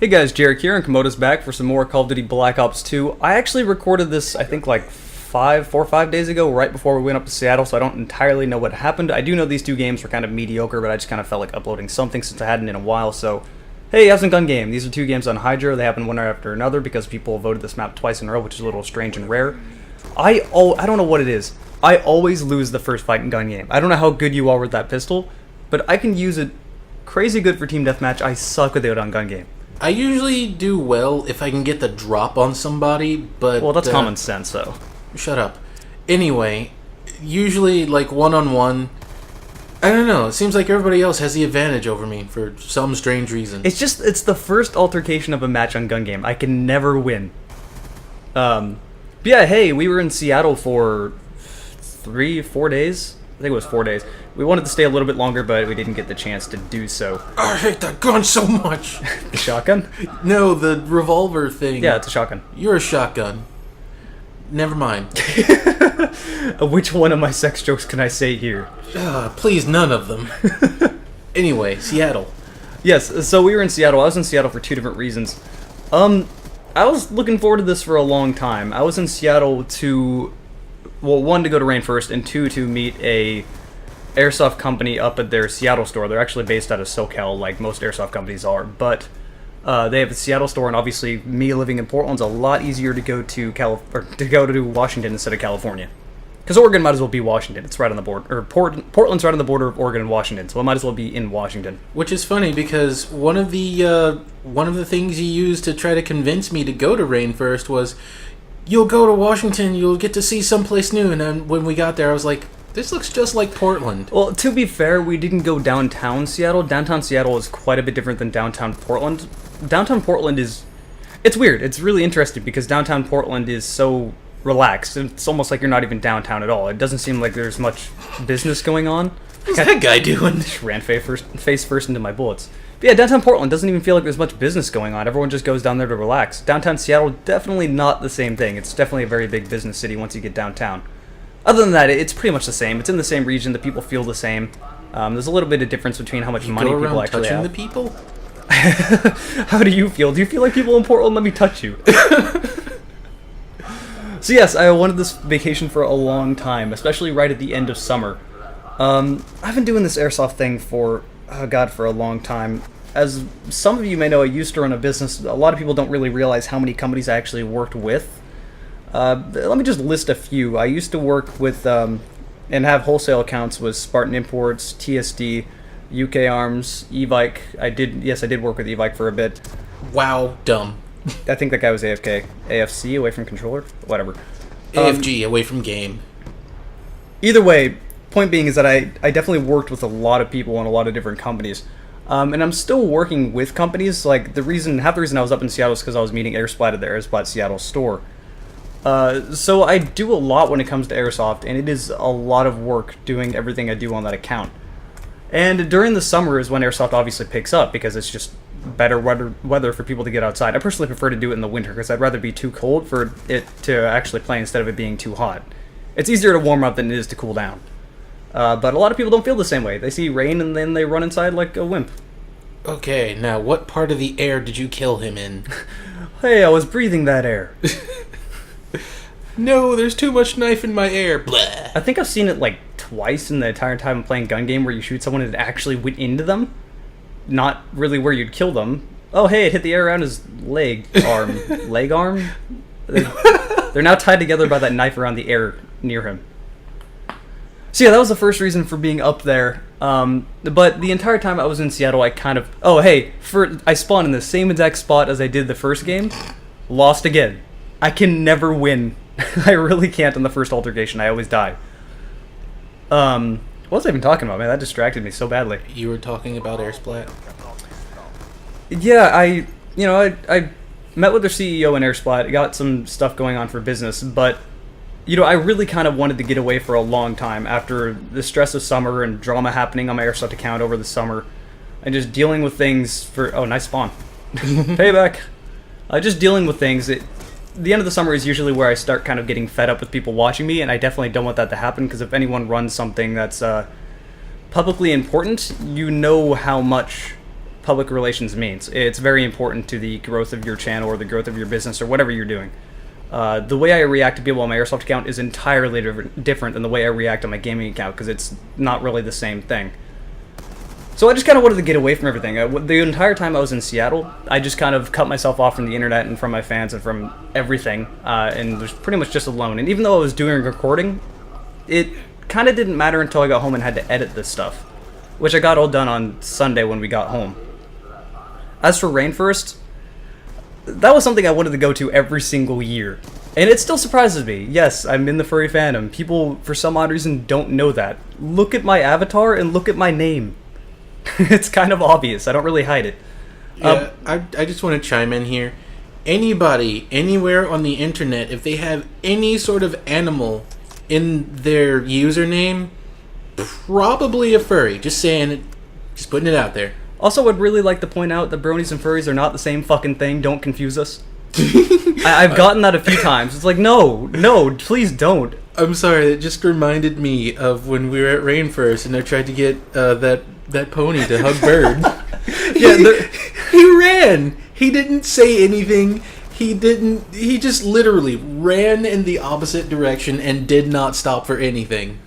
Hey guys, Jarek here, and Komodo's back for some more Call of Duty Black Ops 2. I actually recorded this, I think, like 4 or 5 days ago, right before we went up to Seattle, so I don't entirely know what happened. I do know these two games were kind of mediocre, but I just kind of felt like uploading something since I hadn't in a while, so... Hey, Absent Gun Game. These are two games on Hydro. They happen one after another because people voted this map twice in a row, which is a little strange and rare. I don't know what it is. I always lose the first fight in Gun Game. I don't know how good you are with that pistol, but I can use it crazy good for Team Deathmatch. I suck with it on Gun Game. I usually do well if I can get the drop on somebody, but... Well, that's common sense, though. Shut up. Anyway, usually, like, one-on-one, I don't know, it seems like everybody else has the advantage over me for some strange reason. It's the first altercation of a match on Gun Game. I can never win. But yeah, hey, we were in Seattle for 4 days? I think it was 4 days. We wanted to stay a little bit longer, but we didn't get the chance to do so. I hate that gun so much! The shotgun? No, the revolver thing. Yeah, it's a shotgun. You're a shotgun. Never mind. Which one of my sex jokes can I say here? Please, none of them. Anyway, Seattle. Yes, so we were in Seattle. I was in Seattle for two different reasons. I was looking forward to this for a long time. I was in Seattle to... Well, one, to go to Rain first, and two, to meet a airsoft company up at their Seattle store. They're actually based out of SoCal, like most airsoft companies are, but they have a Seattle store, and obviously, me living in Portland's a lot easier to go to Washington instead of California, because Oregon might as well be Washington. It's right on the border, or Portland's right on the border of Oregon and Washington, so it might as well be in Washington. Which is funny because one of the things you used to try to convince me to go to Rain first was, you'll go to Washington, you'll get to see someplace new, and then when we got there, I was like, this looks just like Portland. Well, to be fair, we didn't go downtown Seattle. Downtown Seattle is quite a bit different than downtown Portland. Downtown Portland is... It's weird. It's really interesting because downtown Portland is so relaxed. It's almost like you're not even downtown at all. It doesn't seem like there's much business going on. What's that guy doing? Just ran face first into my bullets. But yeah, downtown Portland doesn't even feel like there's much business going on. Everyone just goes down there to relax. Downtown Seattle, definitely not the same thing. It's definitely a very big business city once you get downtown. Other than that, it's pretty much the same. It's in the same region. The people feel the same. There's a little bit of difference between how much money people actually have. The people? How do you feel? Do you feel like people in Portland let me touch you? So yes, I wanted this vacation for a long time, especially right at the end of summer. I've been doing this airsoft thing for, oh god, for a long time. As some of you may know, I used to run a business. A lot of people don't really realize how many companies I actually worked with. Let me just list a few. I used to work with, and have wholesale accounts with Spartan Imports, TSD, UK Arms, Evike. I did work with Evike for a bit. Wow, dumb. I think that guy was AFK. AFC, away from controller? Whatever. AFG, away from game. Either way, point being is that I definitely worked with a lot of people in a lot of different companies. And I'm still working with companies. Like, half the reason I was up in Seattle is because I was meeting Airsplat at the Airsplat Seattle store. So I do a lot when it comes to airsoft, and it is a lot of work doing everything I do on that account. And during the summer is when airsoft obviously picks up, because it's just better weather for people to get outside. I personally prefer to do it in the winter, because I'd rather be too cold for it to actually play instead of it being too hot. It's easier to warm up than it is to cool down. But a lot of people don't feel the same way. They see rain and then they run inside like a wimp. Okay, now what part of the air did you kill him in? Hey, I was breathing that air. No, there's too much knife in my air. Blah. I think I've seen it like twice in the entire time I'm playing Gun Game, where you shoot someone and it actually went into them. Not really where you'd kill them. Oh, hey, it hit the air around his leg arm. Leg arm? They're now tied together by that knife around the air near him. So yeah, that was the first reason for being up there. But the entire time I was in Seattle, I kind of... Oh, hey, I spawned in the same exact spot as I did the first game. Lost again. I can never win. I really can't in the first altercation. I always die. What was I even talking about, man? That distracted me so badly. You were talking about Airsplat? Yeah, I met with their CEO in Airsplat, got some stuff going on for business, but, I really kind of wanted to get away for a long time after the stress of summer and drama happening on my Airsoft account over the summer, and just dealing with things for... Oh, nice spawn. Payback. Just dealing with things. The end of the summer is usually where I start kind of getting fed up with people watching me, and I definitely don't want that to happen, because if anyone runs something that's publicly important, you know how much public relations means. It's very important to the growth of your channel or the growth of your business or whatever you're doing. The way I react to people on my Airsoft account is entirely different than the way I react on my gaming account, because it's not really the same thing. So I just kind of wanted to get away from everything. The entire time I was in Seattle, I just kind of cut myself off from the internet and from my fans and from everything, and was pretty much just alone. And even though I was doing recording, it kind of didn't matter until I got home and had to edit this stuff, which I got all done on Sunday when we got home. As for Rainforest, that was something I wanted to go to every single year. And it still surprises me. Yes, I'm in the furry fandom. People, for some odd reason, don't know that. Look at my avatar and look at my name. It's kind of obvious. I don't really hide it. Yeah, I just want to chime in here. Anybody, anywhere on the internet, if they have any sort of animal in their username, probably a furry. Just saying it. Just putting it out there. Also, I'd really like to point out that bronies and furries are not the same fucking thing. Don't confuse us. I've gotten that a few times. It's like, no, please don't. I'm sorry, it just reminded me of when we were at Rainforest and I tried to get that pony to hug Bird. Yeah, he ran. He didn't say anything. He just literally ran in the opposite direction and did not stop for anything.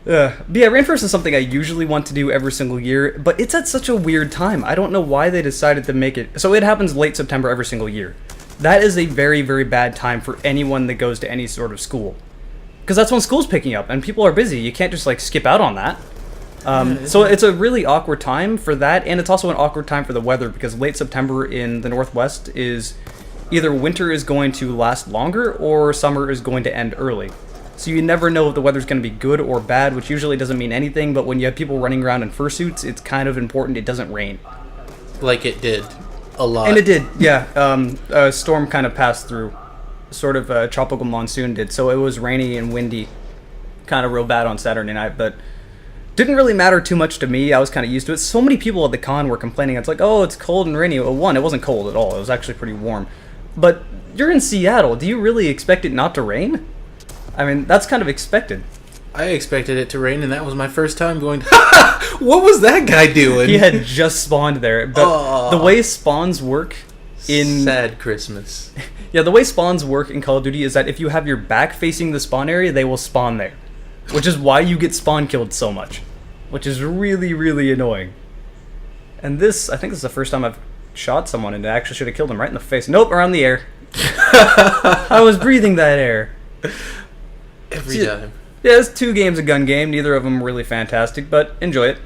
But yeah, Rainforest is something I usually want to do every single year, but it's at such a weird time. I don't know why they decided to make it. So it happens late September every single year. That is a very, very bad time for anyone that goes to any sort of school. Because that's when school's picking up, and people are busy. You can't just, like, skip out on that. So it's a really awkward time for that, and it's also an awkward time for the weather, because late September in the Northwest is either winter is going to last longer, or summer is going to end early. So you never know if the weather's going to be good or bad, which usually doesn't mean anything, but when you have people running around in fursuits, it's kind of important it doesn't rain. Like it did. A lot. And it did, yeah. A storm kind of passed through. Sort of a tropical monsoon did, so it was rainy and windy. Kind of real bad on Saturday night, but didn't really matter too much to me. I was kind of used to it. So many people at the con were complaining. It's like, oh, it's cold and rainy. Well, one, it wasn't cold at all. It was actually pretty warm. But you're in Seattle. Do you really expect it not to rain? I mean, that's kind of expected. I expected it to rain, and that was my first time going, what was that guy doing? He had just spawned there. But the way spawns work in... Sad Christmas. Yeah, the way spawns work in Call of Duty is that if you have your back facing the spawn area, they will spawn there. Which is why you get spawn killed so much. Which is really, really annoying. And this, I think this is the first time I've shot someone and I actually should have killed him right in the face. Nope, around the air. I was breathing that air. Every time. Yeah, it's 2 games a gun game. Neither of them really fantastic, but enjoy it.